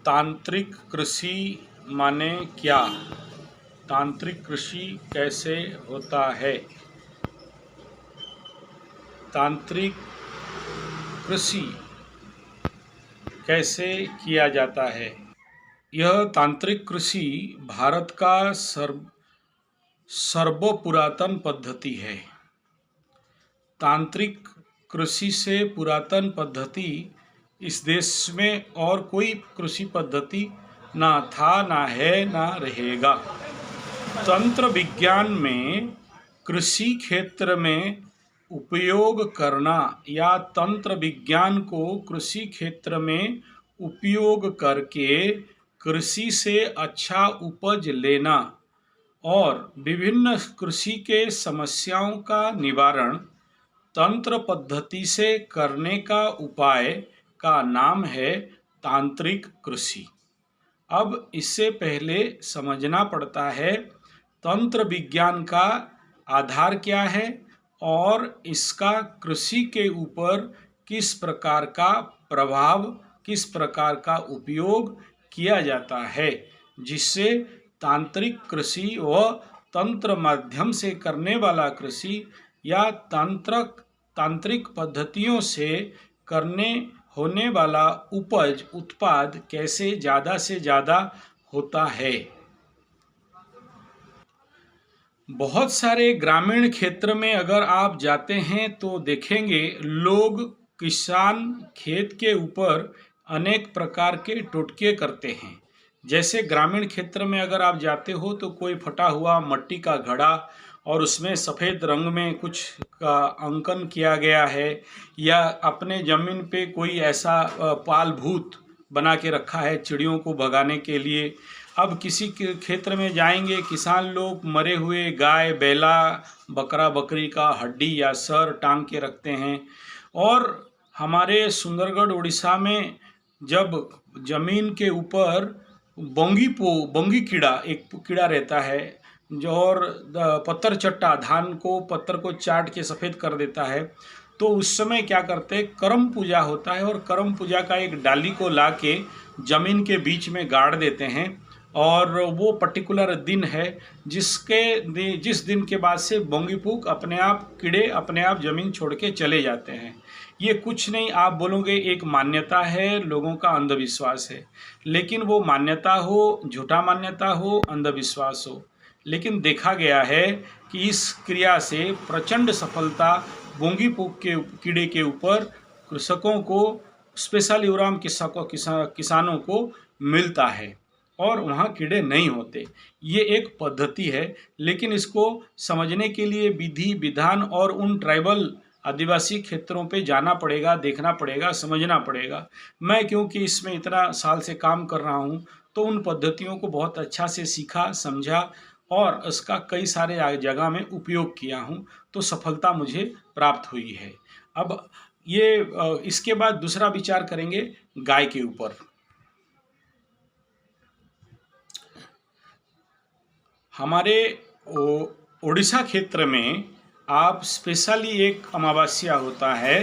तांत्रिक कृषि माने क्या? तांत्रिक कृषि कैसे होता है? तांत्रिक कृषि कैसे किया जाता है? यह तांत्रिक कृषि भारत का सर्वपुरातन पद्धति है। तांत्रिक कृषि से पुरातन पद्धति इस देश में और कोई कृषि पद्धति ना था, ना है, ना रहेगा। तंत्र विज्ञान में कृषि क्षेत्र में उपयोग करना या तंत्र विज्ञान को कृषि क्षेत्र में उपयोग करके कृषि से अच्छा उपज लेना और विभिन्न कृषि के समस्याओं का निवारण तंत्र पद्धति से करने का उपाय का नाम है तांत्रिक कृषि। अब इससे पहले समझना पड़ता है तंत्र विज्ञान का आधार क्या है और इसका कृषि के ऊपर किस प्रकार का प्रभाव, किस प्रकार का उपयोग किया जाता है, जिससे तांत्रिक कृषि व तंत्र माध्यम से करने वाला कृषि या तांत्रिक पद्धतियों से करने होने वाला उत्पाद कैसे ज़्यादा से ज़्यादा होता है। बहुत सारे ग्रामीण क्षेत्र में अगर आप जाते हैं तो देखेंगे लोग, किसान खेत के ऊपर अनेक प्रकार के टोटके करते हैं। जैसे ग्रामीण क्षेत्र में अगर आप जाते हो तो कोई फटा हुआ मिट्टी का घड़ा और उसमें सफ़ेद रंग में कुछ का अंकन किया गया है, या अपने ज़मीन पे कोई ऐसा पाल भूत बना के रखा है चिड़ियों को भगाने के लिए। अब किसी के क्षेत्र में जाएंगे, किसान लोग मरे हुए गाय, बैला, बकरा, बकरी का हड्डी या सर टांग के रखते हैं। और हमारे सुंदरगढ़ उड़ीसा में जब जमीन के ऊपर बोंगी कीड़ा, एक कीड़ा रहता है जो, और पत्थर चट्टा, धान को पत्थर को चाट के सफ़ेद कर देता है, तो उस समय क्या करते हैं, करम पूजा होता है और करम पूजा का एक डाली को ला के ज़मीन के बीच में गाड़ देते हैं। और वो पर्टिकुलर दिन है जिस दिन के बाद से बोंगीपूक अपने आप, कीड़े अपने आप ज़मीन छोड़ के चले जाते हैं। ये कुछ नहीं, आप बोलोगे एक मान्यता है, लोगों का अंधविश्वास है, लेकिन वो मान्यता हो, झूठा मान्यता हो, अंधविश्वास हो, लेकिन देखा गया है कि इस क्रिया से प्रचंड सफलता बोंगीपूक के कीड़े के ऊपर कृषकों को, स्पेशल यूराम किसानों को मिलता है और वहाँ कीड़े नहीं होते। ये एक पद्धति है, लेकिन इसको समझने के लिए विधि विधान और उन ट्राइबल आदिवासी क्षेत्रों पे जाना पड़ेगा, देखना पड़ेगा, समझना पड़ेगा। मैं क्योंकि इसमें इतना साल से काम कर रहा हूँ तो उन पद्धतियों को बहुत अच्छा से सीखा, समझा और इसका कई सारे जगह में उपयोग किया हूँ, तो सफलता मुझे प्राप्त हुई है। अब ये इसके बाद दूसरा विचार करेंगे गाय के ऊपर। हमारे उड़ीसा क्षेत्र में आप स्पेशली एक अमावस्या होता है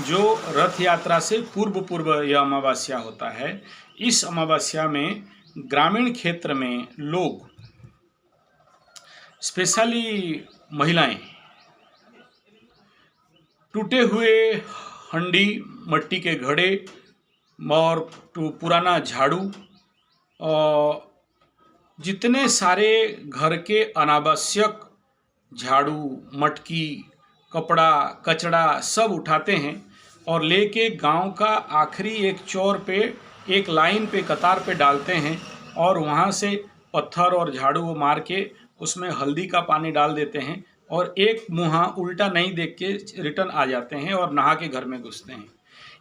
जो रथ यात्रा से पूर्व यह अमावस्या होता है। इस अमावस्या में ग्रामीण क्षेत्र में लोग, स्पेशली महिलाएं, टूटे हुए हंडी, मिट्टी के घड़े और पुराना झाड़ू और जितने सारे घर के अनावश्यक झाड़ू, मटकी, कपड़ा, कचड़ा सब उठाते हैं और लेके गांव का आखिरी एक चौर पे, एक लाइन पे, कतार पे डालते हैं और वहाँ से पत्थर और झाड़ू मार के उसमें हल्दी का पानी डाल देते हैं और एक मुँह उल्टा नहीं देख के रिटर्न आ जाते हैं और नहा के घर में घुसते हैं।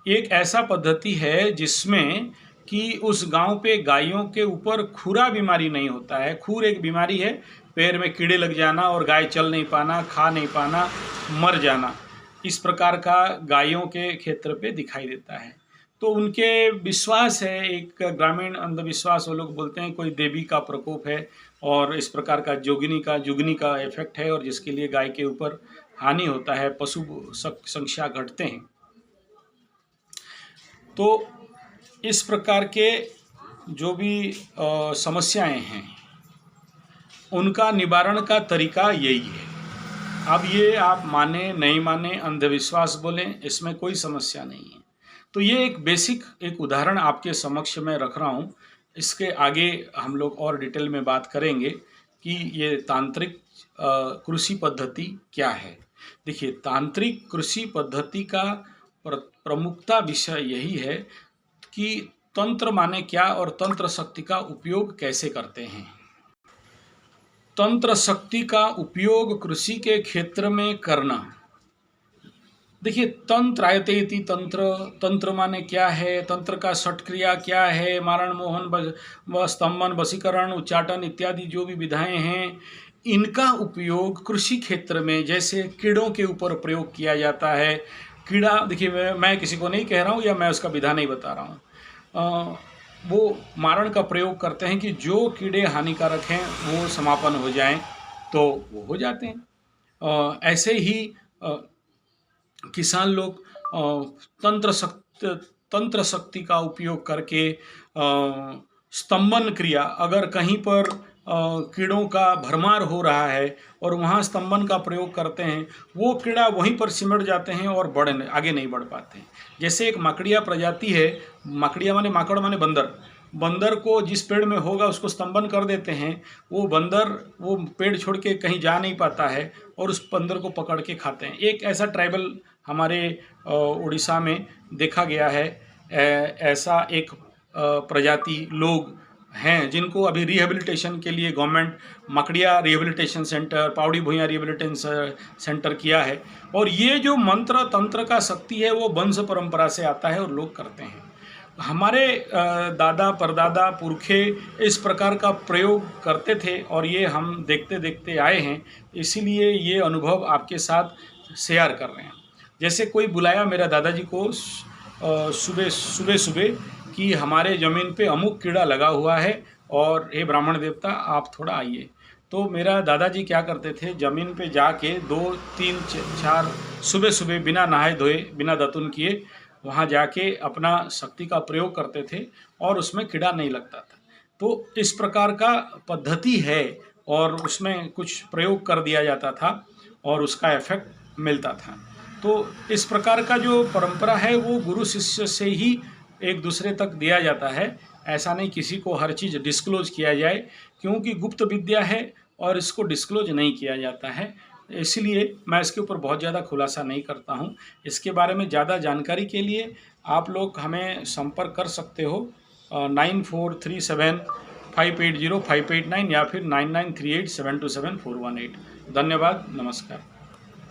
एक ऐसा पद्धति है जिसमें कि उस गांव पे गायों के ऊपर खुरा बीमारी नहीं होता है। खुर एक बीमारी है, पैर में कीड़े लग जाना और गाय चल नहीं पाना, खा नहीं पाना, मर जाना, इस प्रकार का गायों के क्षेत्र पे दिखाई देता है। तो उनके विश्वास है, एक ग्रामीण अंधविश्वास, वो लोग बोलते हैं कोई देवी का प्रकोप है और इस प्रकार का जुगनी का इफेक्ट है और जिसके लिए गाय के ऊपर हानि होता है, पशु संख्या घटते हैं। तो इस प्रकार के जो भी समस्याएं हैं उनका निवारण का तरीका यही है। अब ये आप माने नहीं माने, अंधविश्वास बोलें, इसमें कोई समस्या नहीं है। तो ये एक बेसिक एक उदाहरण आपके समक्ष में रख रहा हूँ। इसके आगे हम लोग और डिटेल में बात करेंगे कि ये तांत्रिक कृषि पद्धति क्या है। देखिए, तांत्रिक कृषि पद्धति का प्रमुखता विषय यही है कि तंत्र माने क्या और तंत्र शक्ति का उपयोग कैसे करते हैं। तंत्र शक्ति का उपयोग कृषि के क्षेत्र में करना। देखिए, तंत्र आयते इति तंत्र, तंत्र माने क्या है, तंत्र का षटक्रिया क्या है, मारण मोहन व स्तंभन वशीकरण उच्चाटन इत्यादि जो भी विधाएं हैं, इनका उपयोग कृषि क्षेत्र में जैसे कीड़ों के ऊपर प्रयोग किया जाता है। कीड़ा, देखिए मैं किसी को नहीं कह रहा हूँ या मैं उसका विधान नहीं बता रहा हूँ, वो मारण का प्रयोग करते हैं कि जो कीड़े हानिकारक हैं वो समापन हो जाएं, तो वो हो जाते हैं। ऐसे ही किसान लोग तंत्र शक्ति का उपयोग करके स्तंभन क्रिया, अगर कहीं पर कीड़ों का भरमार हो रहा है और वहाँ स्तंभन का प्रयोग करते हैं, वो कीड़ा वहीं पर सिमट जाते हैं और आगे नहीं बढ़ पाते हैं। जैसे एक मकड़िया प्रजाति है, मकड़िया माने माकड़ माने बंदर, बंदर को जिस पेड़ में होगा उसको स्तंभन कर देते हैं, वो बंदर वो पेड़ छोड़ के कहीं जा नहीं पाता है और उस बंदर को पकड़ के खाते हैं। एक ऐसा ट्राइबल हमारे उड़ीसा में देखा गया है। ऐसा एक प्रजाति लोग हैं जिनको अभी रिहेबिलिटेशन के लिए गवर्नमेंट मकड़िया रिहेबिलिटेशन सेंटर, पावड़ी भुइयाँ रिहेबिलिटेशन सेंटर किया है। और ये जो मंत्र तंत्र का शक्ति है वो वंश परंपरा से आता है और लोग करते हैं। हमारे दादा परदादा पुरखे इस प्रकार का प्रयोग करते थे और ये हम देखते देखते आए हैं, इसीलिए ये अनुभव आपके साथ शेयर कर रहे हैं। जैसे कोई बुलाया मेरा दादाजी को सुबह सुबह कि हमारे ज़मीन पे अमुक कीड़ा लगा हुआ है और हे ब्राह्मण देवता आप थोड़ा आइए। तो मेरा दादाजी क्या करते थे, ज़मीन पे जाके 2 3 4 सुबह बिना नहाए धोए बिना दातुन किए वहाँ जाके अपना शक्ति का प्रयोग करते थे और उसमें कीड़ा नहीं लगता था। तो इस प्रकार का पद्धति है और उसमें कुछ प्रयोग कर दिया जाता था और उसका इफेक्ट मिलता था। तो इस प्रकार का जो परंपरा है वो गुरु शिष्य से ही एक दूसरे तक दिया जाता है। ऐसा नहीं किसी को हर चीज़ डिस्क्लोज किया जाए, क्योंकि गुप्त विद्या है और इसको डिस्क्लोज नहीं किया जाता है। इसलिए मैं इसके ऊपर बहुत ज़्यादा खुलासा नहीं करता हूँ। इसके बारे में ज़्यादा जानकारी के लिए आप लोग हमें संपर्क कर सकते हो 9437580589 या फिर 9938727418। धन्यवाद, नमस्कार।